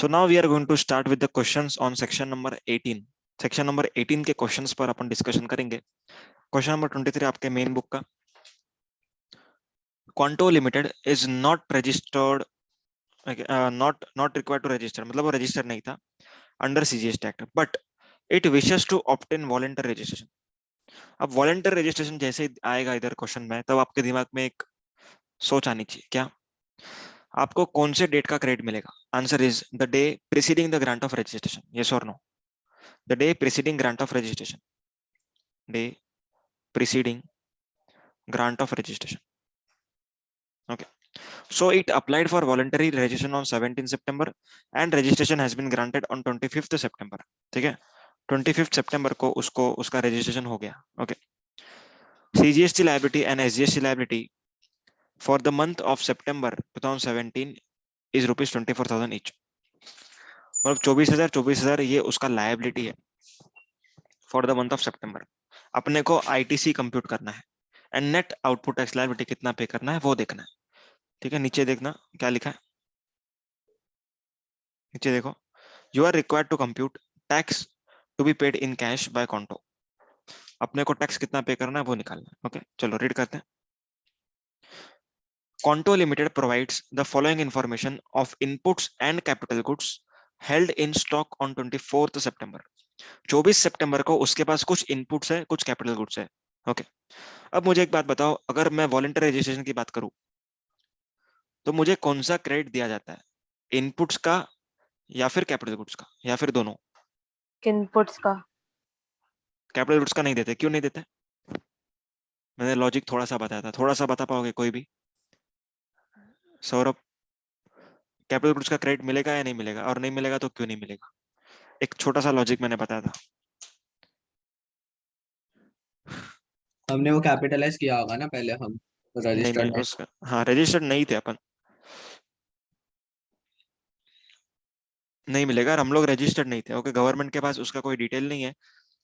So now we are going to start with the questions on section number 18. Section number 18 के questions पर अपन discussion करेंगे. Question number 23 आपके main book का. Quanto limited is not registered, not required to register, मतलब वो register नहीं था under CGST act, but it wishes to obtain voluntary registration. अब वॉलंटरी रजिस्ट्रेशन जैसे आएगा इधर क्वेश्चन में, तब आपके दिमाग में एक सोच आनी चाहिए. क्या आपको कौन से डेट का क्रेडिट मिलेगा? Answer is the day preceding the grant of registration. Yes और no? The day preceding grant of registration. Day preceding grant of registration. Okay. So it applied for voluntary registration on 17 September and registration has been granted on 25th September. ठीक है? 25th September को उसको उसका registration हो गया. Okay. CGST liability and SGST liability for the month of September 2017 is rupees 24,000 each. मतलब 24,000 ये उसका liability है फॉर द मंथ ऑफ सितंबर. अपने को आईटीसी कंप्यूट करना है and net output tax liability कितना पे करना है वो देखना है. ठीक है, नीचे देखना क्या लिखा है. नीचे देखो, you are required to compute tax to be paid in cash by कॉन्टो. अपने को टैक्स कितना पे करना है वो निकालना है. ओके, चलो रीड करते हैं. Conto Limited provides the following information of inputs and capital goods held in stock on 24th September. 24 सितंबर को उसके पास कुछ इनपुट्स है, कुछ कैपिटल गुड्स है. ओके. अब मुझे एक बात बताओ, अगर मैं वॉलंटरी रजिस्ट्रेशन की बात करूं तो मुझे कौन सा क्रेडिट दिया जाता है? इनपुट्स का या फिर कैपिटल गुड्स का या फिर दोनों? इनपुट्स का. कैपिटल गुड्स का नहीं देते. क्यों नहीं देते? मैंने लॉजिक थोड़ा सा बताया था, थोड़ा सा बता पाओगे कोई भी? सौरभ, कैपिटल गुड्स का क्रेडिट मिलेगा या नहीं मिलेगा, और नहीं मिलेगा तो क्यों नहीं मिलेगा? एक छोटा सा लॉजिक मैंने बताया था. हमने वो कैपिटलाइज किया होगा ना पहले, हम नहीं रजिस्टर्ड नहीं, उसका हाँ रजिस्टर्ड नहीं थे अपन. नहीं मिलेगा, और हम लोग रजिस्टर्ड नहीं थे. ओके, गवर्नमेंट के पास उसका कोई डिटेल नहीं है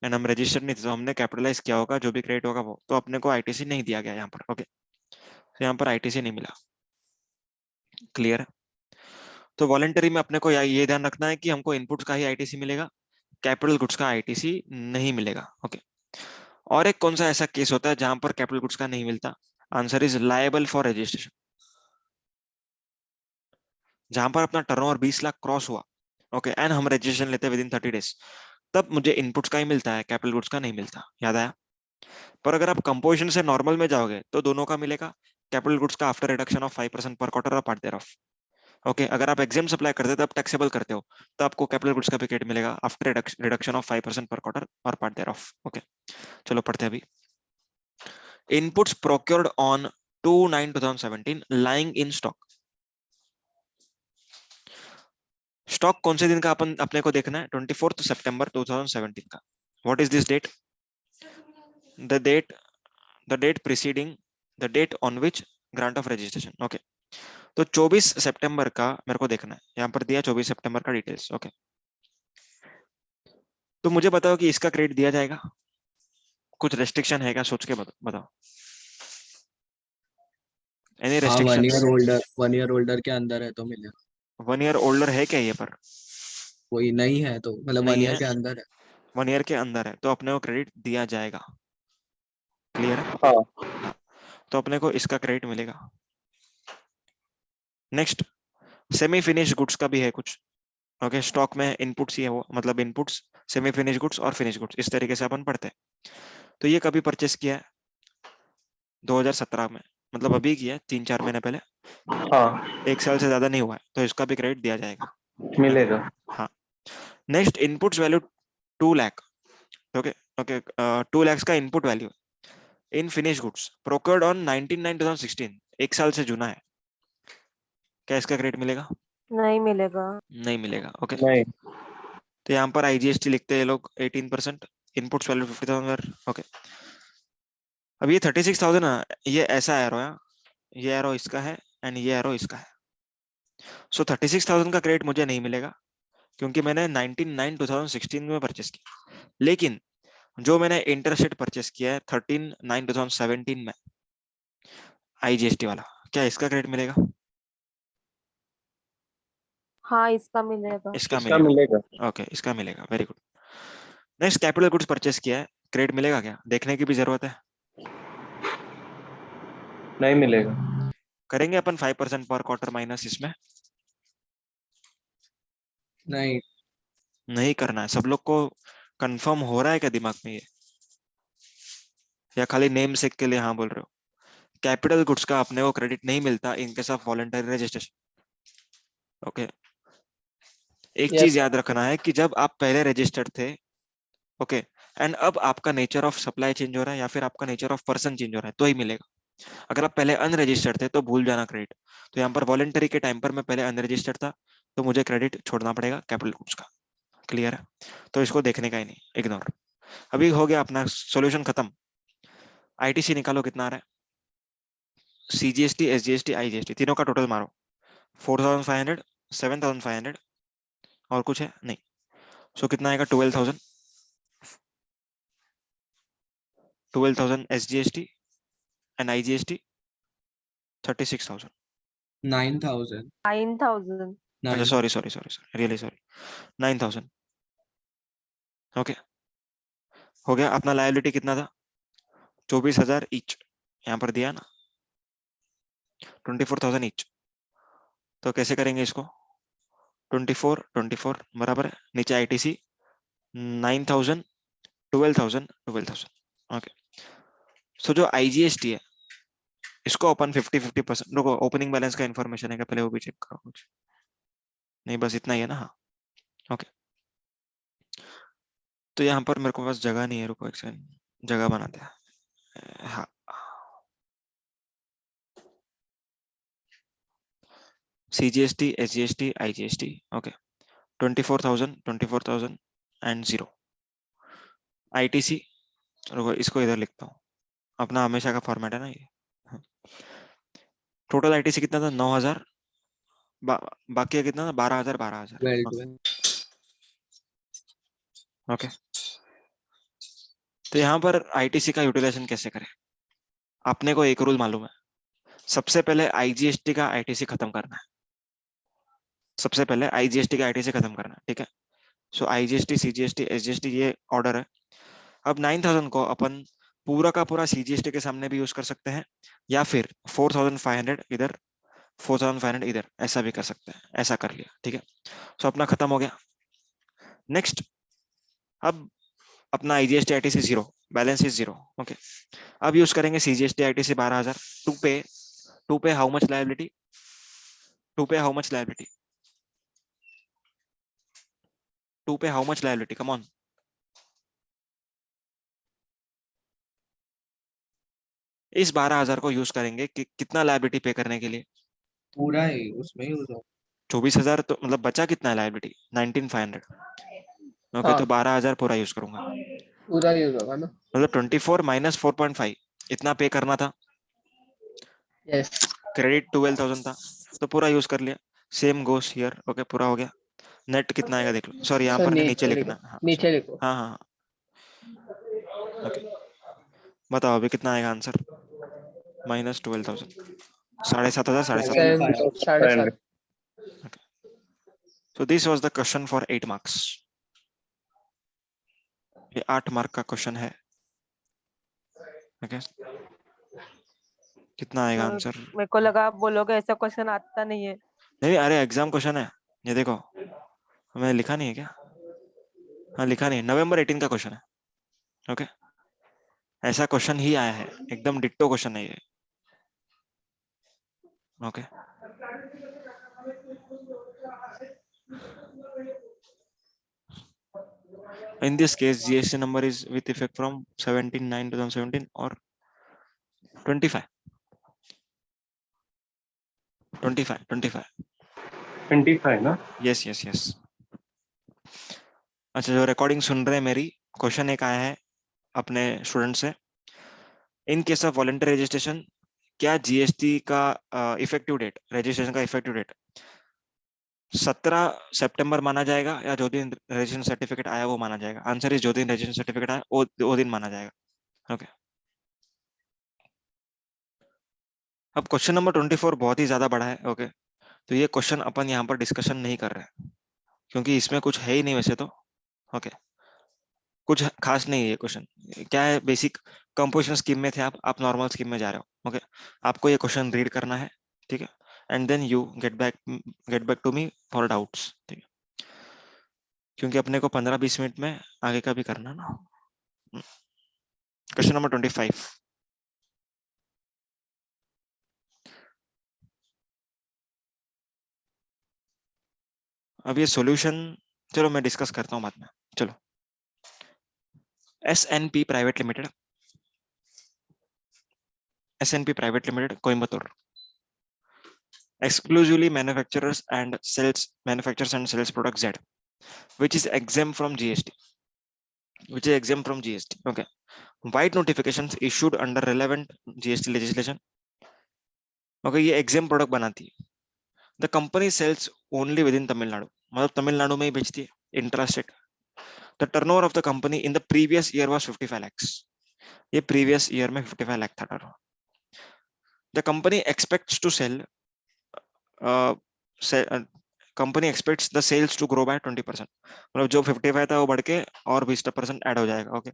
एंड हम रजिस्टर्ड नहीं थे, तो हमने कैपिटलाइज किया होगा जो भी क्रेडिट होगा वो. तो अपने को आईटीसी नहीं दिया गया यहाँ पर. ओके, तो यहाँ पर आईटीसी नहीं मिला. क्लियर है? तो वॉलंटरी में अपने को ये ध्यान रखना है कि हमको इनपुट्स का ही आईटीसी मिलेगा, कैपिटल गुड्स का आईटीसी नहीं मिलेगा. ओके. और एक कौन सा ऐसा केस होता है जहां पर कैपिटल गुड्स का नहीं मिलता? Answer is liable for registration. जहां पर अपना टर्नओवर 20 लाख क्रॉस हुआ, ओके, एंड हम रजिस्ट्रेशन लेते हैं विद इन 30 डेज, तब मुझे इनपुट्स का ही मिलता है, कैपिटल गुड्स का नहीं मिलता. याद आया? पर अगर आप कंपोजिशन से नॉर्मल में जाओगे तो दोनों का मिलेगा. कैपिटल गुड्स का आफ्टर रिडक्शन ऑफ 5% पर क्वार्टर और पार्ट देयर ऑफ. ओके, अगर आप एग्जाम अप्लाई करते हो तब टैक्सेबल करते हो, तो आपको कैपिटल गुड्स का भी क्रेडिट मिलेगा आफ्टर रिडक्शन ऑफ 5% पर क्वार्टर और पार्ट देयर ऑफ. ओके, चलो पढ़ते हैं अभी. Inputs procured on 2/9/2017 lying in stock. Stock कौन से दिन का अपन अपने को देखना है? 24 सितंबर 2017 का. What is this date? The date preceding the date on which grant of registration. Okay, तो 24 सितंबर का मेरे को देखना है. यहाँ पर दिया 24 सितंबर का डिटेल्स. ओके, तो मुझे बताओ कि इसका क्रेडिट दिया जाएगा? कुछ रेस्ट्रिक्शन है क्या? सोच के बताओ. एनी हाँ, रेस्ट्रिक्शंस? 1 ईयर ओल्डर के अंदर है तो मिलेगा. 1 ईयर ओल्डर है क्या ये? पर कोई नहीं है तो मतलब 1 नहीं ईयर है, के अंदर है. 1 ईयर के अंदर है तो अपने को क्रेडिट दिया जाएगा. क्लियर है? हाँ. तो अपने को इसका क्रेडिट मिलेगा. नेक्स्ट, सेमी फिनिश गुड्स का भी है कुछ. ओके, स्टॉक में इनपुट्स ही है वो, मतलब इनपुट्स, सेमी फिनिश गुड्स और फिनिश गुड्स, इस तरीके से अपन पढ़ते हैं. तो ये कभी परचेस किया है? 2017 में, मतलब अभी किया है, 3-4 महीने पहले. हाँ, 1 साल से ज्यादा नहीं हुआ है, तो इसका भी क्रेडिट दिया जाएगा. मिलेगा. हाँ. Next, inputs value 2 lakh. Okay okay, 2 lakh का input value in finish goods procured on 19/9/2016, 1 साल से जुना है. क्या इसका क्रेडिट मिलेगा? नहीं मिलेगा. नहीं मिलेगा. ओके, नहीं. तो यहाँ पर आईजीएसटी लिखते हैं लोग 18%, इनपुट्स वैल्यू 50,000. ओके, अब ये 36,000 ना, ये ऐसा एरो है, ये एरो इसका है एंड ये एरो इसका है. सो 36,000 का क्रेडिट मुझे नहीं मिलेगा क्योंकि मैंने 19/9/2016 में परचेस किया. लेकिन जो मैंने इंटरसेट परचेस किया है 13/9/2017 में, आईजीएसटी वाला, क्या इसका क्रेडिट मिलेगा? हाँ इसका मिलेगा। इसका इसका मिलेगा। मिलेगा। ओके, इसका मिलेगा, very good. Next, capital goods purchase किया है, क्रेडिट मिलेगा क्या, देखने की भी जरूरत है। नहीं मिलेगा। करेंगे अपन 5% पर क्वार्टर माइनस इसमें। नहीं, नहीं करना है, सब लोग को कंफर्म हो रहा है क्या दिमाग में ये, या खाली नेम सेक के लिए हाँ बोल रहे हो। कैपिटल गुड्स का अपने को क्रेडिट नहीं मिलता in case of voluntary registration. Okay, एक यस चीज याद रखना है कि जब आप पहले रजिस्टर्ड थे, ओके, एंड अब आपका नेचर ऑफ सप्लाई चेंज हो रहा है या फिर आपका नेचर ऑफ पर्सन चेंज हो रहा है तो ही मिलेगा। अगर आप पहले अनरजिस्टर्ड थे तो भूल जाना क्रेडिट। तो यहाँ पर वॉलंटरी के टाइम पर मैं पहले अनरजिस्टर्ड था तो मुझे क्रेडिट छोड़ना पड़ेगा कैपिटल गुड्स का। क्लियर है, तो इसको देखने का ही नहीं, इग्नोर। अभी हो गया अपना सॉल्यूशन खत्म। आईटीसी निकालो, कितना आ रहा है, सीजीएसटी, एसजीएसटी, आईजीएसटी तीनों का टोटल मारो। 4500, 7500 और कुछ है नहीं, सो कितना आएगा, 12000। 12000 एसजीएसटी एंड आईजीएसटी 36000। 9,000। 9,000। अच्छा, sorry sorry sorry sorry, really sorry, 9000। Okay, हो गया। अपना लायबिलिटी कितना था, 24,000 ईच, यहाँ पर दिया ना, 24,000 ईच। तो कैसे करेंगे इसको, 24 बराबर है, नीचे आईटीसी 9,000, 12,000, 12,000। ओके, सो जो आईजीएसटी है इसको अपन 50-50%, रुको, ओपनिंग बैलेंस का इन्फॉर्मेशन है क्या, पहले वो भी चेक करो कुछ, नहीं बस इतना ही है ना, हाँ। ओके, तो यहाँ पर मेरे को पास जगह नहीं है, रुको एक सेकंड, जगह बनाते हैं। हाँ, CGST, SGST, IGST, okay, 24,000 and 0। ITC, रुको इसको इधर लिखता हूँ, अपना हमेशा का फॉर्मेट है ना ये। टोटल ITC कितना था, 9,000, बाकी का कितना था, 12,000, 12,000। 12। ओके, तो यहाँ पर ITC का यूटिलाइजेशन कैसे करें, आपने को एक रूल मालूम है, सबसे पहले IGST का ITC खत्म करना है, सबसे पहले IGST का ITC खत्म करना है, ठीक है। सो IGST, CGST, SGST ये ऑर्डर है। अब 9,000 को अपन पूरा का पूरा CGST के सामने भी यूज कर सकते हैं, या फिर 4,500 इधर, 4,500 इधर, ऐसा भी कर सकते हैं, ऐसा कर लिया, ठीक है। सो अपना खत्म हो गया। नेक्स्ट, अब अपना IGST ITC 0, balance is 0। Okay, अब यूज करेंगे CGST ITC 12,000 टू पे हाउ मच लायबिलिटी, टू पे हाउ मच लायबिलिटी, टू पे how much liability, come on. इस 12,000 को यूज करेंगे कि कितना लायबिलिटी पे करने के लिए, पूरा ही उसमें यूज हो। 24,000, तो मतलब बचा कितना है लायबिलिटी, 19,500। ओके, हाँ तो 12,000 पूरा यूज करूंगा, पूरा यूज होगा ना। मतलब 24 माइनस 4.5 इतना पे करना था। यस क्रेडिट 12,000 था तो पूरा यूज कर लिया। Same goes here. ओके, पूरा हो गया। नेट कितना आएगा देख लो, सॉरी यहाँ सर पर नहीं, नीचे नीचे लिखो, लिखना है, हाँ नीचे sorry। लिखो। हाँ हाँ, ओके, बताओ अभी कितना आएगा answer, -12,000, 7,500, 7,500। 7,500। So this was the question for 8 marks। ये 8 मार्क का क्वेश्चन है। ओके, कितना आएगा आंसर, मेरे को लगा आप बोलोगे ऐसा क्वेश्चन आता नहीं है। नहीं अरे एग्जाम क्वेश्चन है ये, देखो मैंने लिखा नहीं है क्या, हाँ लिखा नहीं है, नवंबर 18 का क्वेश्चन है। ओके, ऐसा क्वेश्चन ही आया है, एकदम डिट्टो क्वेश्चन है ये। Okay, in this case GST number is with effect from 17/9/2017 or 25 25 25। 25 ना। Yes yes yes. अच्छा, जो रिकॉर्डिंग सुन रहे हैं मेरी, क्वेश्चन एक आया है अपने स्टूडेंट से, in case of voluntary registration क्या जीएसटी का इफेक्टिव डेट, रजिस्ट्रेशन का इफेक्टिव डेट 17 सितंबर माना जाएगा या जो दिन रजिस्ट्रेशन सर्टिफिकेट आया वो माना जाएगा। आंसर इज जो दिन रजिस्ट्रेशन सर्टिफिकेट आया वो दिन माना जाएगा। ओके, अब क्वेश्चन नंबर 24 बहुत ही ज्यादा बड़ा है। ओके, तो ये क्वेश्चन अपन यहाँ पर डिस्कशन नहीं कर रहे हैं क्योंकि इसमें कुछ है ही नहीं वैसे तो। ओके, कुछ खास नहीं है ये क्वेश्चन। क्या है, बेसिक कंपोजिशन स्कीम में थे आप नॉर्मल स्कीम में जा रहे हो। ओके, आपको ये क्वेश्चन रीड करना है, ठीक है, and then you get back to me for doubts, ठीक है, क्योंकि अपने को 15-20 मिनट में आगे का भी करना ना। Question number 25। अब ये सॉल्यूशन चलो मैं डिस्कस करता हूँ बाद में। चलो, SNP private limited, SNP private limited Coimbatore, exclusively manufactures and sells product Z, which is exempt from GST. Okay, white notifications issued under relevant GST legislation. Okay, ये exempt product बनाती है. The company sells only within Tamil Nadu. मतलब तमिलनाडु में ही बेचती है, intrastate. The turnover of the company in the previous year was 55 lakhs. ये previous year में 55 लाख था turnover. The company expects to sell company expects the sales to grow by 20%. मतलब जो 55 था वो बढ़ के और 20% ऐड हो जाएगा. Okay,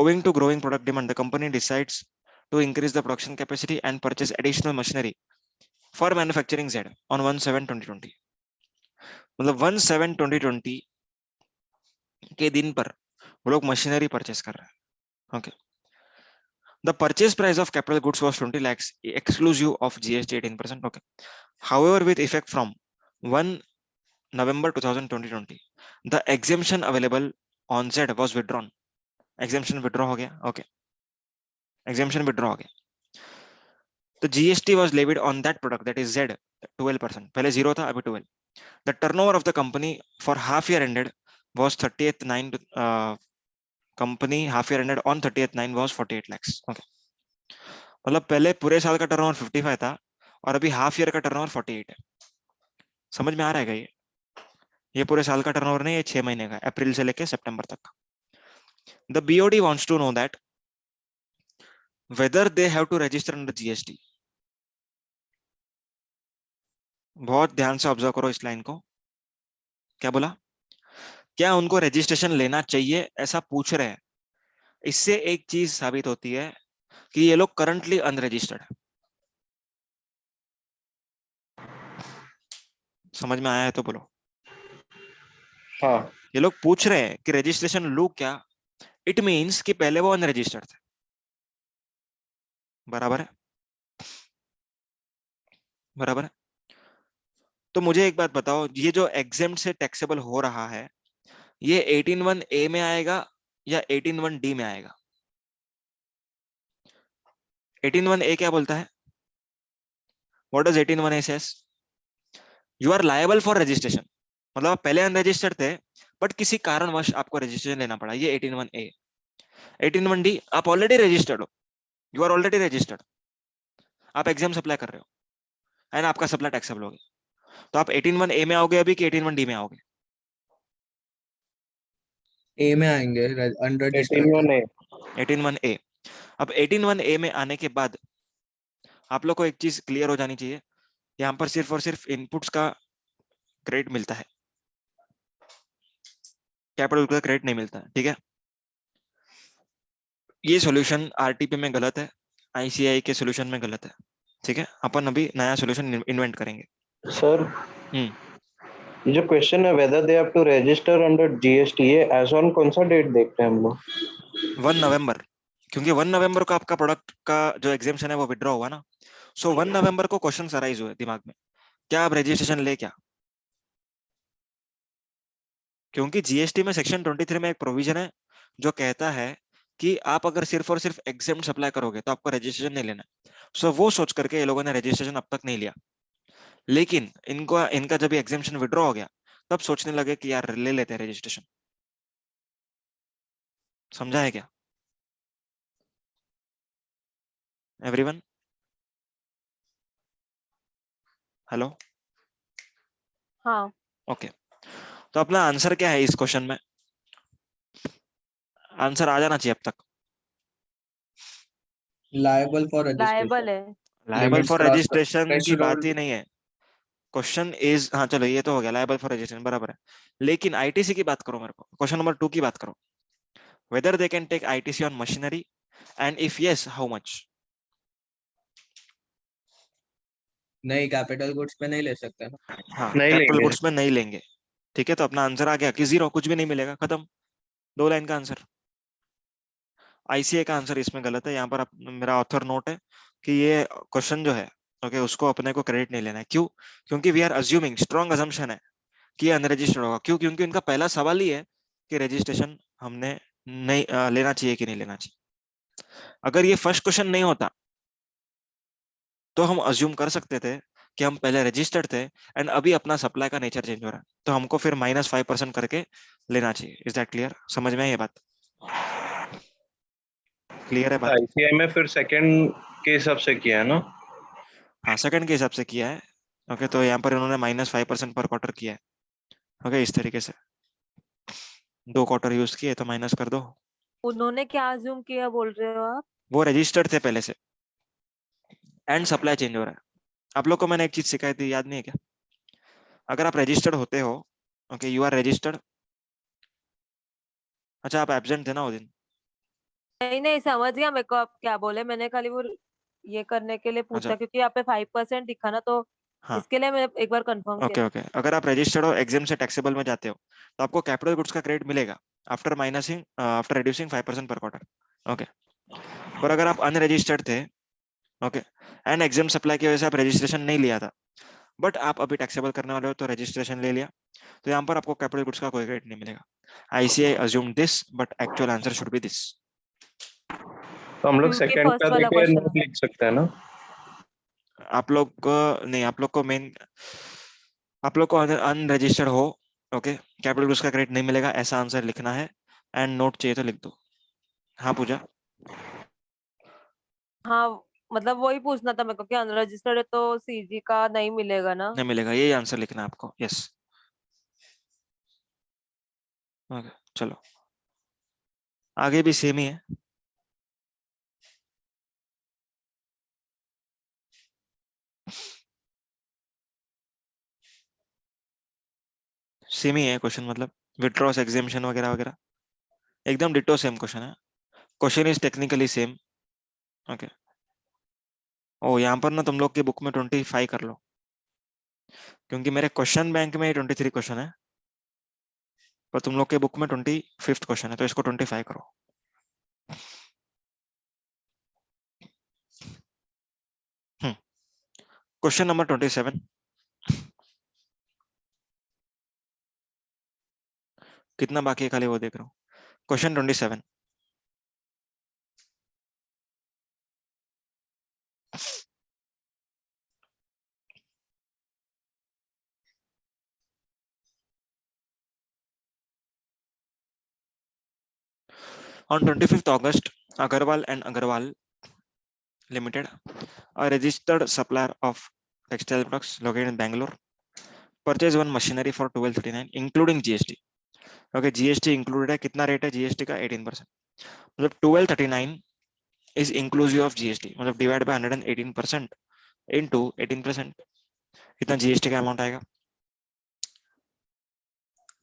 owing to growing product demand the company decides to increase the production capacity and purchase additional machinery for manufacturing Z on 1/7/2020. मतलब 1/7/2020 के दिन पर वो लोग मशीनरी परचेस कर रहे हैं. Okay, the purchase price of capital goods was 20 lakhs exclusive of GST 18%. Okay, however, with effect from 1 November 2020, the exemption available on Z was withdrawn. Exemption withdraw हो गया. Okay, exemption withdraw हो गया. The GST was levied on that product, that is Z, 12%. पहले 0 था, अभी 12. The turnover of the company for half year ended was 30th 9. Company half year ended on 30th 9 was 48 lakhs. Okay, मतलब पहले पूरे साल का टर्नओवर 55 था और अभी हाफ ईयर का टर्नओवर 48 है. समझ में आ रहा है? ये पूरे साल का टर्नओवर नहीं, ये 6 महीने का, अप्रैल से लेके सितंबर तक. The BOD wants to know that whether they have to register under GST. बहुत ध्यान से ऑब्जर्व करो इस लाइन को. क्या बोला? क्या उनको रजिस्ट्रेशन लेना चाहिए, ऐसा पूछ रहे हैं. इससे एक चीज साबित होती है कि ये लोग करंटली अनरजिस्टर्ड है. समझ में आया है तो बोलो. हाँ. ये लोग पूछ रहे हैं कि रजिस्ट्रेशन लू क्या. इट मींस कि पहले वो अनरजिस्टर्ड थे. बराबर है? बराबर है. तो मुझे एक बात बताओ, ये जो एग्जेम्प्ट से टैक्सेबल हो रहा है, ये 18(1)(a) में आएगा या 18(1)(d) में आएगा? 18(1)(a) क्या बोलता है? What does 18(1)(a) says? You are liable for registration. मतलब आप पहले अनरजिस्टर्ड थे बट किसी कारणवश आपको रजिस्ट्रेशन लेना पड़ा, ये 18(1)(a). 18(1)(d) आप ऑलरेडी रजिस्टर्ड हो, यू आर ऑलरेडी रजिस्टर्ड, आप एग्जाम अप्लाई कर रहे हो एंड आपका सप्लाई टैक्सेबल हो गया. तो आप 18(1)(a) में आओगे अभी कि 18(1)(d) में आओगे? ए में आएंगे, अनरजिस्टर्ड 18(1)(a). 18(1)(a). अब 18(1)(a) में आने के बाद आप लोग को एक चीज क्लियर हो जानी चाहिए, यहाँ पर सिर्फ और सिर्फ इनपुट्स का क्रेडिट मिलता है, कैपिटल का क्रेडिट नहीं मिलता. ठीक है, ये सॉल्यूशन आरटीपी में गलत है, ICAI के सॉल्यूशन में गलत है. ठीक है, अपन अभी नया सॉल्यूशन इन्वेंट करेंगे. सर, ये जो क्वेश्चन है whether they have to register under GST, ये एज ऑन कौन सा डेट देखते हैं हम लोग? 1 नवंबर, क्योंकि 1 नवंबर को आपका प्रोडक्ट का जो एग्जेम्पशन है वो विड्रॉ हुआ ना. सो 1 नवंबर को क्वेश्चन अराइज हुए दिमाग में, क्या आप रजिस्ट्रेशन ले क्या? क्योंकि जीएसटी में सेक्शन 23 में एक प्रोविजन है जो कहता है कि आप अगर सिर्फ और सिर्फ एग्जेम्प्ट अप्लाई करोगे तो आपको रजिस्ट्रेशन नहीं लेना. सो वो सोच करके ये लोगों ने रजिस्ट्रेशन अब तक नहीं लिया. लेकिन इनका जब एग्जेम्पशन विड्रॉ हो गया तब सोचने लगे कि यार ले लेते हैं रजिस्ट्रेशन. समझा है क्या एवरीवन? हेलो? हाँ. ओके, तो अपना आंसर क्या है इस क्वेश्चन में? आंसर आ जाना चाहिए अब तक. Liable for registration. लायबल है. Liable Limits for cross registration की बात threshold. ही नहीं है. क्वेश्चन इज, हाँ चलो ये तो हो गया, लायबल फॉर रजिस्ट्रेशन बराबर है, लेकिन आईटीसी की बात करो मेरे को, क्वेश्चन नंबर 2 की बात करो, whether they can take ITC on machinery and if yes how much. नहीं, कैपिटल गुड्स पे नहीं ले सकते ना। हाँ नहीं कैपिटल लेंगे। गुड्स में नहीं लेंगे, ठीक है, तो अपना आंसर आ गया कि जीरो, कुछ भी नहीं मिलेगा, खत्म, 2 लाइन का आंसर। आईसीए का आंसर इसमें गलत है, यहाँ पर मेरा ऑथर नोट है कि ये क्वेश्चन जो है ओके उसको अपने को क्रेडिट नहीं लेना है। क्यों? क्योंकि we are assuming, strong assumption है कि ये अनरजिस्टर्ड होगा। क्यों? क्योंकि उनका पहला सवाल ही है कि रजिस्ट्रेशन हमने नहीं लेना चाहिए कि नहीं लेना चाहिए। अगर ये फर्स्ट क्वेश्चन नहीं होता तो हम अज्यूम कर सकते थे कि हम पहले रजिस्टर्ड थे एंड अभी अपना सप्लाई का नेचर चेंज हो रहा है, तो हमको फिर -5% करके लेना चाहिए। Is that clear? समझ में आई ये बात? क्लियर है बात? आईसीआई में फिर सेकंड के हिसाब से किया है ना? हाँ सेकंड के हिसाब से किया है। ओके तो यहाँ पर इन्होंने -5% पर क्वार्टर किया है। ओके इस तरीके से 2 क्वार्टर यूज किए तो माइनस कर दो। उन्होंने क्या अज्यूम किया बोल रहे हो आप? वो रजिस्टर्ड थे पहले से एंड सप्लाई चेंज हो रहा है। आप लोग को मैंने एक चीज सिखाई थी, याद नहीं है क्या? अगर आप रजिस्टर्ड होते हो, ओके यू आर रजिस्टर्ड, अच्छा आप एब्सेंट थे ना वो दिन, नहीं नहीं, समझ गया मेरे को आप क्या बोले। मैंने खाली वो ये करने के लिए अच्छा पूछा क्योंकि यहाँ पे 5% दिखा ना, तो हाँ इसके लिए मैंने एक बार कंफर्म किया। ओके ओके, अगर आप रजिस्टर्ड हो एग्जाम से टैक्सेबल में जाते हो तो आपको कैपिटल गुड्स का क्रेडिट मिलेगा आफ्टर माइनसिंग, आफ्टर रिड्यूसिंग 5% पर क्वार्टर। ओके पर अगर आप अनरजिस्टर्ड थे, ओके एंड एग्जाम सप्लाई की वजह से आप रजिस्ट्रेशन नहीं लिया था, बट आप अभी टैक्सेबल करने वाले हो तो रजिस्ट्रेशन ले लिया, तो यहाँ पर आपको कैपिटल गुड्स का कोई क्रेडिट नहीं मिलेगा। ICI assume this but actual answer should be this. तो हम लोग क्योंकि सेकंड का फर्स्ट वाला देके क्वेश्चन है। नोट लिख सकते हैं ना? आप लोग को नहीं, आप लोग को मेन, आप लोग को अनरजिस्टर्ड हो, ओके कैपिटल गुड्स का क्रेडिट नहीं मिलेगा, ऐसा आंसर लिखना है एंड नोट चाहिए तो लिख दो। हाँ पूजा? हाँ, मतलब वही पूछना था मेरे को कि अनरजिस्टर्ड है तो सीजी का नहीं मिलेगा ना। नहीं मिलेगा, यही आंसर लिखना है आपको। यस ओके चलो आगे भी सेम ही है। सेम ही है क्वेश्चन, मतलब विड्रॉस एग्जामिशन वगैरह वगैरह एकदम डिटो सेम क्वेश्चन है। Question is technically same. Okay oh यहाँ पर ना तुम लोग की बुक में 25 कर लो, क्योंकि मेरे क्वेश्चन बैंक में 23 क्वेश्चन है, पर तुम लोग के बुक में 25th क्वेश्चन है, तो इसको 25 करो। क्वेश्चन नंबर 27, कितना बाकी है खाली वो देख रहा हूँ। Question 27, on 25th August, Agarwal and Agarwal Limited, a registered supplier of textile products located in Bangalore, purchase one machinery for 1239 including GST. Okay GST included है, कितना रेट है जीएसटी का? 18%। मतलब 1239 इज इंक्लूसिव ऑफ जीएसटी, मतलब divide by 118% into 18%, कितना GST का amount आएगा?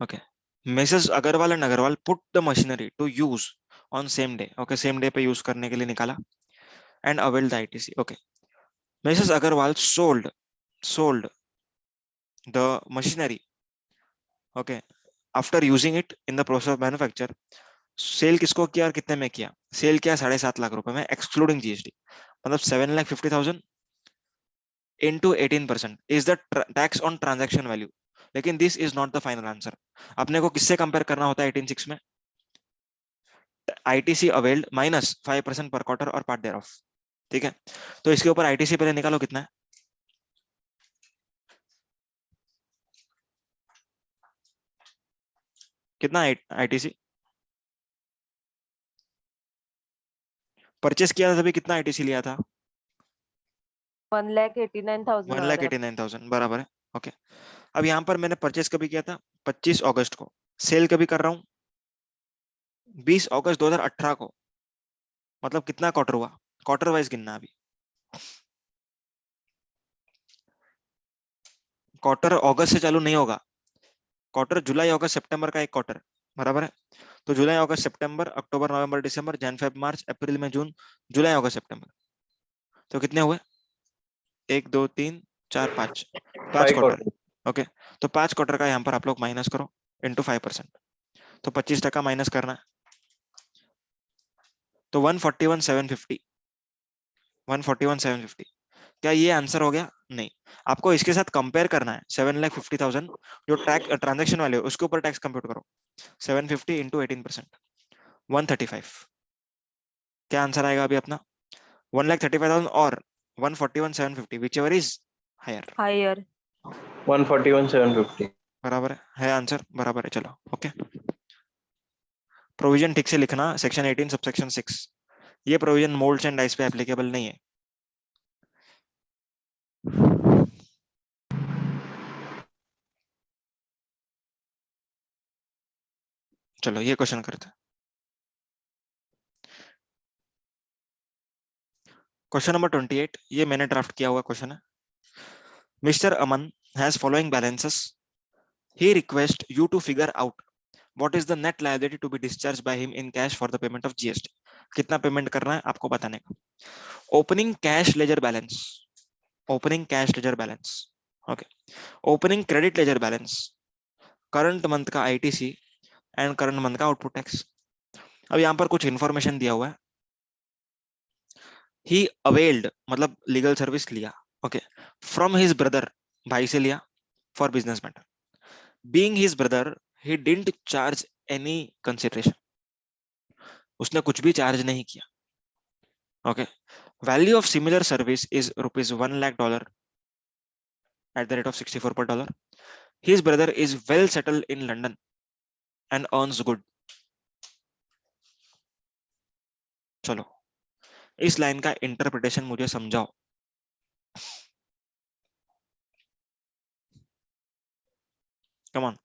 Okay Mrs Agarwal and Agarwal put the machinery to use on same day, okay same day पे यूज करने के लिए निकाला and avail the ITC. Okay Mrs Agarwal sold the machinery, okay after using it in the process of manufacture. Cell किसको किया और कितने में किया? सेल किया 7.5 लाख रुपए में एक्सक्लूडिंग जीएसटी, मतलब 7,50,000 into 18% is the tax on transaction value। लेकिन this is not the final answer. अपने को किससे कंपेयर करना होता है 18.6 में? आईटीसी अवेल्ड -5% पर क्वार्टर और पार्ट देयर ऑफ। ठीक है तो इसके ऊपर आईटीसी पहले निकालो कितना है। कितना आईटीसी परचेस किया था तभी कितना आईटीसी लिया था? 1,89,000 वन आ लाख रहा एटी नाइन थाउजेंड बराबर है। ओके अब यहाँ पर मैंने परचेस कभी किया था? 25 अगस्त को। सेल कभी कर रहा हूँ? 20 अगस्त 2018 को। मतलब कितना क्वार्टर हुआ? क्वार्टर वाइज गिनना अभी। क्वार्टर अगस्त से चालू नहीं होगा, क्वार्टर जुलाई अगस्त सितंबर का एक क्वार्टर, बराबर है। तो जुलाई अगस्त सितंबर अक्टूबर नवंबर दिसंबर जन फेब मार्च अप्रैल मई जून, जुलाई अगस्त सितंबर, तो कितने हुए? 1 2 3 4 5 5 क्वार्टर। quarter. ओके, तो 5 क्वार्टर का यहाँ पर आप लोग माइनस करो इंटू 5%, तो 25% माइनस करना है, तो 141,750, 141,750। क्या ये आंसर हो गया? नहीं, आपको इसके साथ कंपेयर करना है 7,50,000 जो टैक्स ट्रांजेक्शन वाले उसके ऊपर टैक्स कंप्यूट करो, 750 इंटू 18%, 135। क्या आंसर आएगा अभी अपना? 1,35,000 और 141,750, whichever is higher. Higher. 141,750. बराबर है आंसर, बराबर है। चलो ओके, प्रोविजन ठीक से लिखना, सेक्शन 18 सबसेक्शन 6, ये प्रोविजन मोल्ड्स एंड डाइस पे एप्लीकेबल नहीं है। चलो ये क्वेश्चन करते हैं। क्वेश्चन नंबर 28, ये मैंने ड्राफ्ट किया हुआ क्वेश्चन है। Mister Aman has following balances, he requests you to figure out what is the net liability to be discharged by him in cash for the payment of GST। कितना payment करना है आपको बताने का। Opening cash ledger balance, opening cash ledger balance, okay, opening credit ledger balance, current month का ITC and current month का output tax. अब यहाँ पर कुछ इंफॉर्मेशन दिया हुआ है। ही अवेल्ड मतलब लीगल सर्विस लिया, ओके, फ्रॉम हिज ब्रदर, भाई से लिया, for business matter. Being his brother he didn't charge any consideration, उसने कुछ भी चार्ज नहीं किया, okay. Value of similar service is rupees $1,00,000 at the rate of 64 per dollar. His brother is well settled in London and earns good। चलो इस line का interpretation मुझे समझाओ। Come on.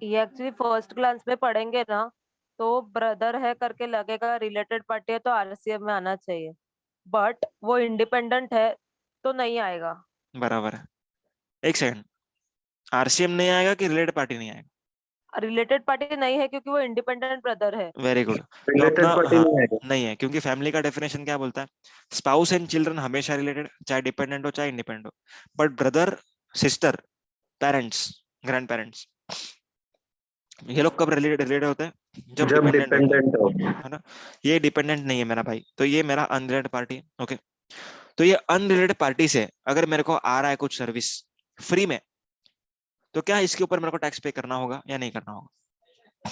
ये एक्चुअली फर्स्ट क्लास में पढ़ेंगे ना, तो ब्रदर है करके लगेगा, रिलेटेड पार्टी है तो आरसीएम में आना चाहिए, बट वो इंडिपेंडेंट है तो नहीं आएगा। बराबर है। एक सेकंड, आरसीएम नहीं आएगा कि रिलेटेड पार्टी नहीं आएगा? रिलेटेड पार्टी नहीं है क्योंकि वो इंडिपेंडेंट ब्रदर है। Very good. तो Related अपना party हाँ, नहीं आएगा. नहीं है, क्योंकि फैमिली का डेफिनेशन क्या बोलता है? स्पाउस एंड चिल्ड्रन हमेशा रिलेटेड, चाहे डिपेंडेंट हो चाहे इंडिपेंडेंट हो, but brother sister parents grand parents ये लोग कब रिलेटेड होते हैं? जब जब डिपेंडेंट होते हैं, dependent हो. है ना। ये डिपेंडेंट नहीं है मेरा भाई, तो ये मेरा अनरिलेटेड पार्टी, ओके। तो ये अनरिलेटेड पार्टी से अगर मेरे को आ रहा है कुछ सर्विस फ्री में, तो क्या इसके ऊपर मेरे को टैक्स पे करना होगा या नहीं करना होगा?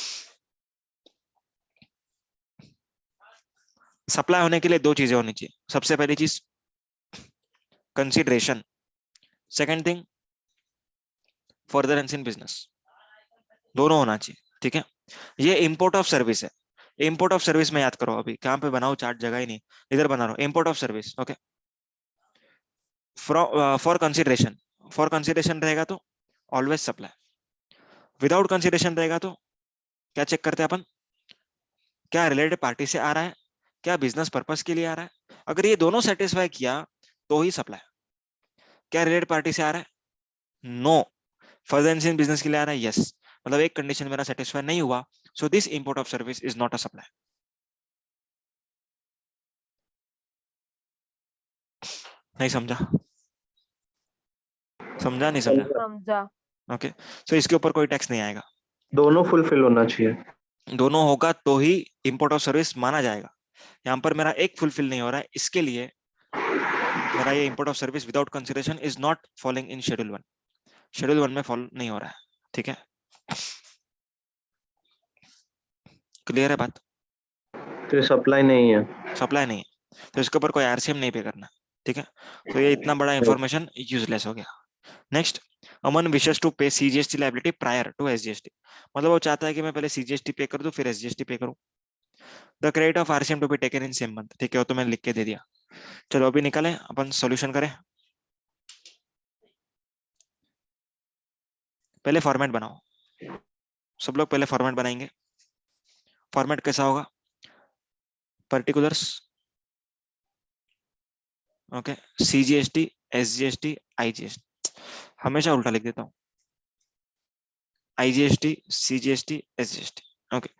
सप्लाई होने के लिए दो चीजें होनी चाहिए। सबसे पहली चीज consideration, second thing furtherance in business, दोनों होना चाहिए, ठीक है। ये इंपोर्ट ऑफ सर्विस है। इंपोर्ट ऑफ सर्विस में याद करो, अभी कहां पे बनाओ चार्ट, जगह ही नहीं, इधर बना रहा हूं, import of service, okay. For consideration, for consideration रहेगा तो ऑलवेज सप्लाई, विदाउट कंसिडरेशन रहेगा तो क्या चेक करते हैं अपन? क्या रिलेटेड पार्टी से आ रहा है, क्या बिजनेस पर्पस के लिए आ रहा है। अगर ये दोनों सेटिस्फाई किया तो ही सप्लाई। क्या रिलेटेड पार्टी से आ रहा है? नो। फर्दर इन बिजनेस के लिए आ रहा है? यस। मतलब एक कंडीशन मेरा सेटिस्फाई नहीं हुआ, so this import of service is not a supply. नहीं समझा? समझा नहीं समझा? समझा। ओके, सो इसके ऊपर कोई टैक्स नहीं आएगा। दोनों फुलफिल होना चाहिए. दोनों होगा तो ही इंपोर्ट ऑफ सर्विस माना जाएगा। यहाँ पर मेरा एक फुलफिल नहीं हो रहा है, इसके लिए मेरा ये import of service without consideration is not following in schedule 1, schedule 1 में फॉलो नहीं हो रहा है, ठीक है। क्लियर है बात? तो सप्लाई नहीं है. सप्लाई नहीं है तो इसके ऊपर कोई आरसीएम नहीं पे करना, ठीक है। तो ये इतना बड़ा इंफॉर्मेशन यूजलेस हो गया। Next, Aman wishes to pay CGST liability prior to SGST, मतलब वो चाहता है कि मैं पहले सीजीएसटी पे कर दूं फिर एसजीएसटी पे करूं। The credit of RCM to be taken in same month, ठीक है, वो तो मैंने लिख के दे दिया। चलो अभी निकालें, अपन सॉल्यूशन करें। पहले फॉर्मेट बनाओ, सब लोग पहले फॉर्मेट बनाएंगे। फॉर्मेट कैसा होगा? Particulars, okay, CGST, SGST, IGST, हमेशा उल्टा लिख देता हूँ, IGST, CGST, SGST। Okay,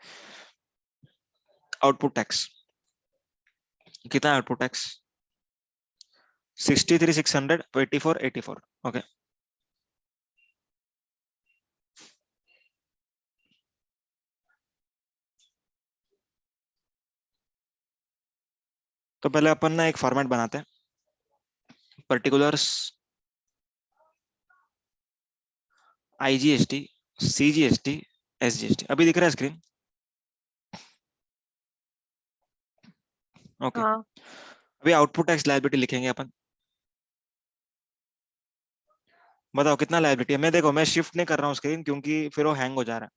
output tax कितना है? Output tax 63,600, 84, 84। ओके, तो पहले अपन ना एक फॉर्मेट बनाते हैं, पर्टिकुलर्स IGST, CGST, SGST। अभी दिख रहा है स्क्रीन? ओके, हाँ अभी आउटपुट टैक्स लायबिलिटी लिखेंगे अपन। बताओ कितना लायबिलिटी है? मैं देखो, मैं शिफ्ट नहीं कर रहा हूँ स्क्रीन क्योंकि फिर वो हैंग हो जा रहा है।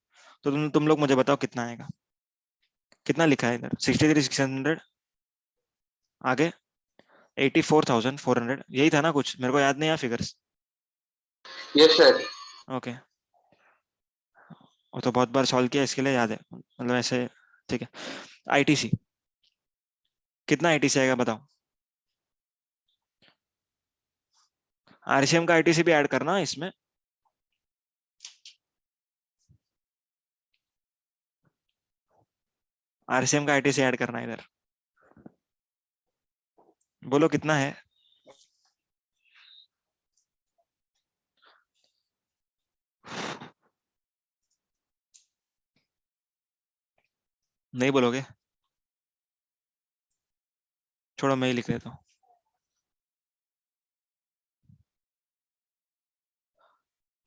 तो तुम लोग मुझे बताओ कितना आएगा, कितना लिखा है इधर? 63,600, आगे 84,400, यही था ना कुछ? मेरे को याद नहीं है फिगर्स। Yes sir. ओके, वो तो बहुत बार सॉल्व किया, इसके लिए याद है, मतलब ऐसे। ठीक है, ITC कितना ITC आएगा बताओ? RCM का ITC भी ऐड करना इसमें। RCM का ITC ऐड करना इधर। बोलो कितना है? नहीं बोलोगे? छोड़ो, मैं ही लिख लेता हूँ।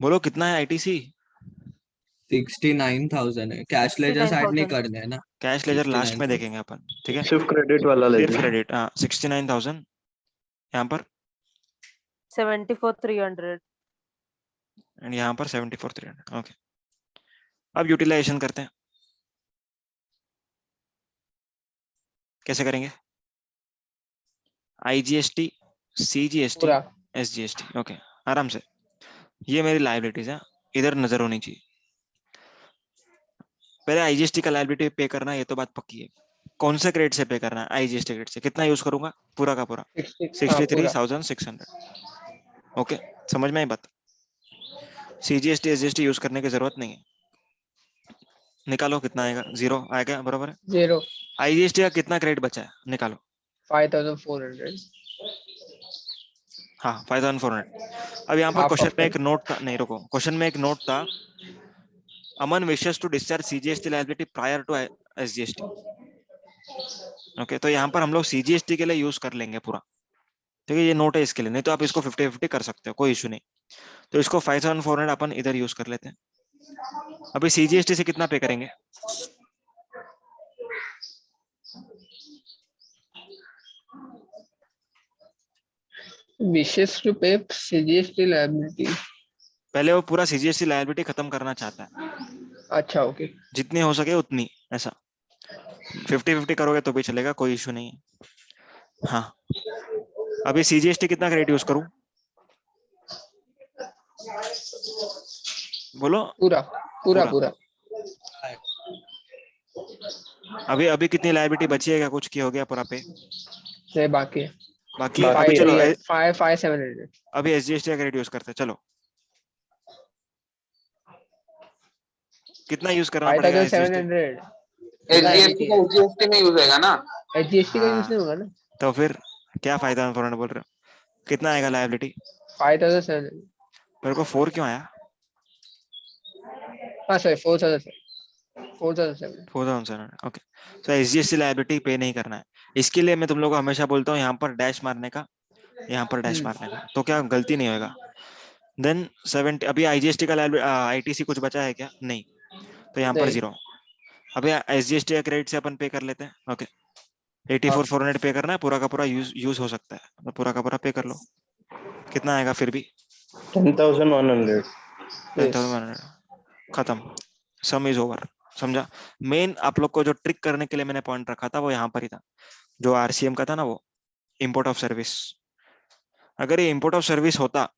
बोलो कितना है ITC? 69,000 है। कैश लेजर्स ऐड नहीं 69,000 करने हैं ना? कैश लेजर लास्ट में 69,000। देखेंगे अपन, ठीक है? सिर्फ क्रेडिट वाला ले सिर्फ लीजिए। क्रेडिट, हाँ 69,000 यहाँ पर, 74,300। एंड यहाँ पर 74,300। ओके, अब यूटिलाइजेशन करते हैं। कैसे करेंगे? IGST, CGST, पूरा SGST। ओके, आराम से। ये मेरी लायबिलिटीज है, इधर नजर होनी चाहिए। पहले IGST का लायबिलिटी पे करना है, ये तो बात पक्की है। कौन से क्रेडिट से पे करना है? IGST क्रेडिट से। कितना यूज करूंगा? पूरा का पूरा 60। हाँ पूरा। 63,600। ओके, समझ में आई बात? CGST SGST यूज करने की जरूरत नहीं है। निकालो कितना आएगा? 0 आएगा, बराबर है। 0। IGST का कितना क्रेडिट बचा है? निकालो। 5,400। हाँ, 5,400। अब यहाँ पर हाफ क्वेश्चन ऑफ में इट। एक नोट था, नहीं रुको, क्वेश्चन में एक नोट था, Aman wishes to discharge CGST liability prior to SGST। Okay, तो यहाँ पर हम लोग CGST के लिए यूज कर लेंगे पूरा, ठीक है? ये नोट है इसके लिए, नहीं तो आप इसको 50-50 कर सकते हो, कोई इशू नहीं। तो इसको 5,400 अपन इधर यूज कर लेते हैं। अभी CGST से कितना पे करेंगे? विशेष टू पे सीजीएसटी लायबिलिटी। पहले वो पूरा CGST लायबिलिटी खत्म करना चाहता है, अच्छा ओके। जितनी हो सके उतनी, ऐसा 50-50 करोगे तो भी चलेगा, कोई इशू नहीं है। हाँ, अभी CGST कितना क्रेडिट यूज करूं? बोलो। पूरा पूरा पूरा। पूरा। अभी अभी कितनी लायबिलिटी बची है? क्या कुछ की हो गया पूरा पे? ये बाकी है। बाकी है? अभी फाइव चलो, 5,700। अभी SGST का क्रेडिट यूज करते हैं, चलो। कितना यूज करना पड़ेगा SGST? 5,700। एसजीएसटी का एसजीएसटी में यूज होगा ना? एचजीएसटी का यूज हाँ, नहीं होगा ना? तो फिर क्या फायदा है बोल रहे हो? कितना आएगा लायबिलिटी? 5,700। मेरे को 4 क्यों आया? हाँ सॉरी 4,000। 4,700। 4,700। ओके, तो SGST लायबिलिटी पे नहीं करना है। इसके लिए मैं तुम लोगों को हमेशा बोलता हूँ यहाँ पर डैश मारने का, यहाँ पर डैश मारने का, तो क्या गलती नहीं होगा। देन 70। अभी IGST का ITC कुछ बचा है क्या? नहीं, तो यहाँ पर नहीं। 0। अभी SGST का क्रेडिट से अपन पे कर लेते हैं। ओके, 84,400 पे करना है, पूरा का पूरा यूज हो सकता है, तो पूरा का पूरा पे कर लो। कितना आएगा फिर भी? 10,100। 10,100। खत्म, सम इज ओवर। समझा? मेन आप लोग को जो ट्रिक करने के लिए मैंने पॉइंट रखा था वो यहाँ पर ही था, जो RCM का था ना, वो इंपोर्ट ऑफ सर्विस। अगर ये इंपोर्ट ऑफ सर्विस होता,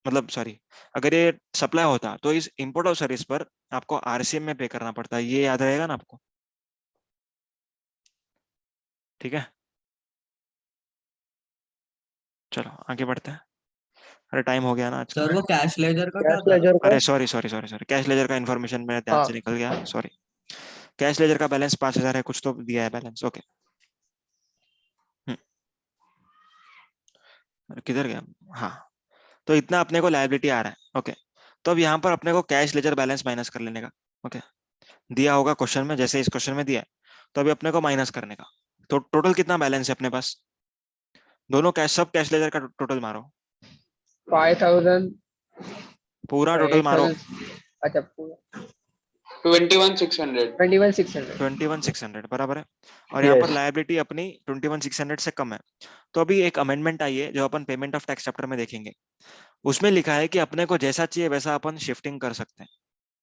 मतलब सॉरी, अगर ये सप्लाई होता, तो इस इंपोर्ट ऑफ सर्विस पर आपको RCM में पे करना पड़ता है। ये याद रहेगा ना आपको? ठीक है, चलो आगे बढ़ते हैं। अरे टाइम हो गया ना आज का। सर वो कैश लेजर का क्या कैश था? लेजर का अरे sorry sorry sorry sorry, cash ledger का इन्फॉर्मेशन मेरे ध्यान हाँ से निकल गया, सॉरी। कैश लेजर का बैलेंस 5,000 है, कुछ तो दिया है बैलेंस, ओके। किधर गया? हाँ, तो इतना अपने को लायबिलिटी आ रहा है, ओके। तो अब यहाँ पर अपने को कैश लेजर बैलेंस माइनस कर लेने का, ओके। दिया होगा क्वेश्चन में, जैसे इस क्वेश्चन में दिया है, तो अभी अपने को माइनस करने का। तो टोटल कितना बैलेंस है अपने पास? दोनों कैश, सब कैश लेजर का टोटल मारो, 5,000 पूरा टोटल मारो। 8,000 अच्छा 21,600। 21,600 21,600 बराबर है। और यहाँ पर यस लायबिलिटी अपनी 21,600 से कम है। तो अभी एक अमेंडमेंट आई है जो अपन पेमेंट ऑफ टैक्स चैप्टर में देखेंगे। उसमें लिखा है कि अपने को जैसा चाहिए वैसा अपन शिफ्टिंग कर सकते हैं,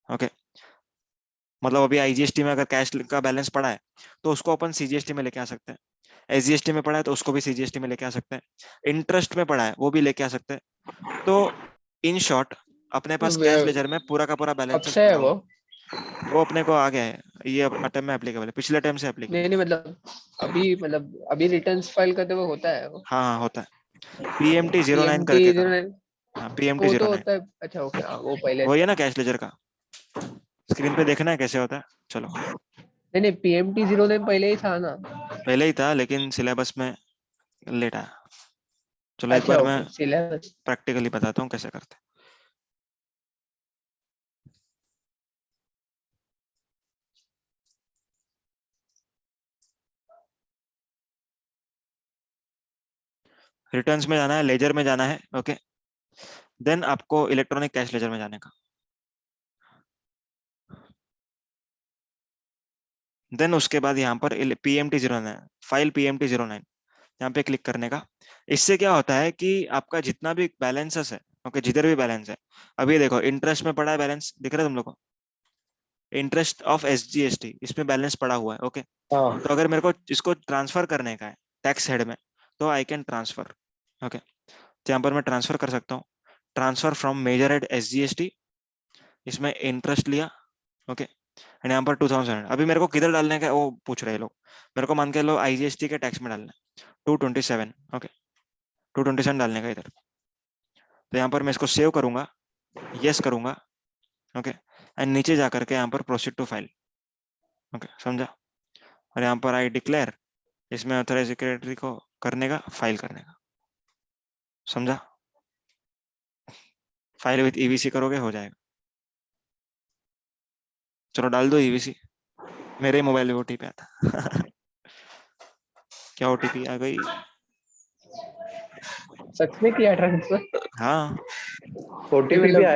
ओके। मतलब अभी आईजीएसटी में अगर कैश का बैलेंस पड़ा है तो उसको अपन सीजीएसटी में लेके आ सकते हैं। एसजीएसटी में पड़ा है तो उसको भी सीजीएसटी में लेके आ सकते हैं। इंटरेस्ट में पड़ा है वो भी लेके आ सकते हैं। तो इन शॉर्ट अपने पास कैश लेजर में पूरा का पूरा कब बैलेंस से है पड़ा हुआ वो? है। वो अपने को आ गया है, ये अटेम्प्ट में एप्लीकेबल है, पिछले अटेम्प्ट से एप्लीकेबल। नहीं नहीं मतलब अभी रिटर्न्स फाइल करते हुए होता है वो? हाँ हाँ होता है, पीएमटी 09 PMT करके था। 09 हाँ पीएमटी वो तो 09 होता है। अच्छा ओके हाँ वो पहले वही है था। ना कैश लेजर का। स्क्रीन पे देखना है कैसे होता है, चलो। नहीं नहीं PMT 09 पहले ही था ना? पहले ही था लेकिन सिलेबस में लेट आया। चलो एक अच्छा बार मैं ओके सिलेबस। प्रैक्टिकली बताता हूँ कैसे करते हैं। रिटर्न्स में जाना है, लेजर में जाना है, ओके। देन आपको इलेक्ट्रॉनिक कैश लेजर में जाने का। देन उसके बाद यहाँ पर पीएमटी 09 फाइल पीएमटी 09 यहाँ पे क्लिक करने का। इससे क्या होता है कि आपका जितना भी बैलेंसेस है, ओके, जिधर भी बैलेंस है, अभी देखो इंटरेस्ट में पड़ा है बैलेंस, दिख रहा है तुम लोग को? इंटरेस्ट ऑफ एसजीएसटी इसमें बैलेंस पड़ा हुआ है, ओके। हाँ तो अगर मेरे को इसको ट्रांसफर करने का है टैक्स हेड में, तो आई कैन ट्रांसफर, ओके। तो यहाँ पर मैं ट्रांसफर कर सकता हूँ, transfer from major head SGST, इसमें इंटरेस्ट लिया, ओके। एंड यहाँ पर 2000 अभी मेरे को किधर डालने का है, वो पूछ रहे हैं लोग। मेरे को मान के लो आईजीएसटी के टैक्स में डालना है 227, ओके। 227 डालने का इधर। तो यहाँ पर मैं इसको सेव करूंगा, यस करूंगा, ओके। एंड नीचे जा करके यहाँ पर प्रोसीड टू फाइल, ओके, समझा? और यहाँ पर आई डिक्लेयर, इसमें ऑथराइज सेक्रेटरी को करने का, फाइल करने का, समझा? फाइल विथ ईवीसी करोगे हो जाएगा। चलो डाल दो ईवीसी, मेरे मोबाइल में ओटीपी आता क्या ओटीपी आ गई? सच में किया ट्रांसफर? हाँ ओटीपी भी मतलब आया।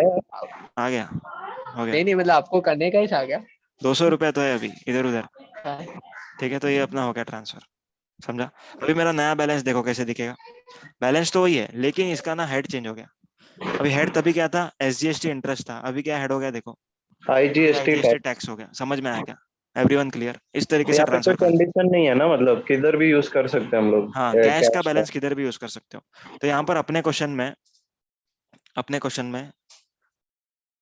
आ गया, हो गया। नहीं मतलब आपको करने का ही था क्या? 200 रुपया तो है अभी इधर उधर, हाँ। ठीक है। तो ये अपना हो गया ट्रांसफर, समझा? अभी मेरा नया बैलेंस देखो कैसे दिखेगा। बैलेंस तो वही है लेकिन इसका ना हेड चेंज हो गया। अभी हेड तभी क्या था, एसजीएसटी इंटरेस्ट था, अभी क्या हेड हो गया देखो, अभी आईजीएसटी आईजीएसटी टैक्स। टैक्स हो गया। समझ में आया क्या? Everyone clear? इस तरीके से यहाँ पे कोई ट्रांसफर करना। कंडीशन नहीं है ना, मतलब किधर भी यूज कर सकते हैं हम लोग हाँ कैश का कैश का। बैलेंस किधर भी यूज कर सकते हो। तो यहाँ पर अपने क्वेश्चन में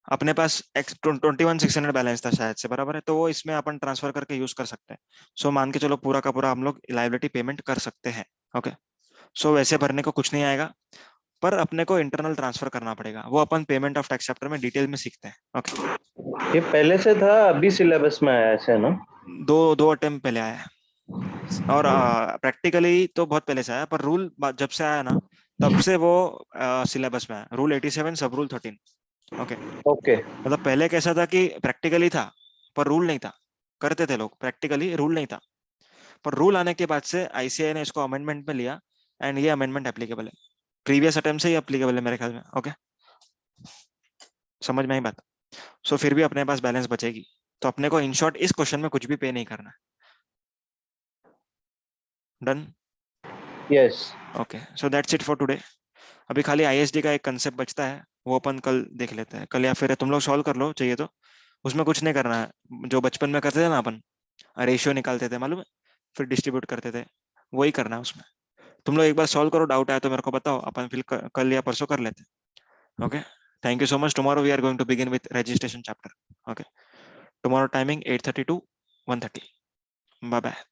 अपने पास 21,600 बैलेंस था शायद से, बराबर है। तो वो इसमें अपन ट्रांसफर करके यूज कर सकते हैं। सो मान के चलो पूरा का पूरा हम लोग लाइबिलिटी पेमेंट कर सकते हैं, ओके। सो वैसे भरने को कुछ नहीं आएगा, पर अपने को इंटरनल ट्रांसफर करना पड़ेगा, वो अपन पेमेंट ऑफ टैक्स चैप्टर में डिटेल में सीखते हैं, ओके। ये पहले से था, अभी सिलेबस में आया ऐसे ना? दो दो अटेम्प्ट पहले आया है, और प्रैक्टिकली तो बहुत पहले से आया, पर रूल जब से आया ना तब से वो सिलेबस में आया। रूल 87 सब रूल 13, ओके। ओके। मतलब पहले कैसा था कि प्रैक्टिकली था पर रूल नहीं था, करते थे लोग प्रैक्टिकली, रूल नहीं था। पर रूल आने के बाद से आईसीआई ने इसको अमेंडमेंट में लिया, एंड ये अमेंडमेंट एप्लीकेबल है, प्रीवियस अटेम्प्ट से ही एप्लीकेबल है मेरे ख्याल में, ओके। समझ में आई बात? सो फिर भी अपने पास बैलेंस बचेगी। तो अपने को इन शॉर्ट इस क्वेश्चन में कुछ भी पे नहीं करना है। Done? Yes. Okay, so that's it for today. अभी खाली आईएसडी का एक कंसेप्ट बचता है, वो अपन कल देख लेते हैं, कल या फिर तुम लोग सॉल्व कर लो चाहिए तो। उसमें कुछ नहीं करना है, जो बचपन में करते थे ना अपन, रेशियो निकालते थे मालूम है, फिर डिस्ट्रीब्यूट करते थे, वही करना है उसमें। तुम लोग एक बार सॉल्व करो, डाउट आया तो मेरे को बताओ, अपन फिर कल या परसों कर लेते हैं, okay. Thank you so much. Tomorrow we are going to begin with registration chapter, okay. Tomorrow timing 8:30 to 1:30। Bye bye.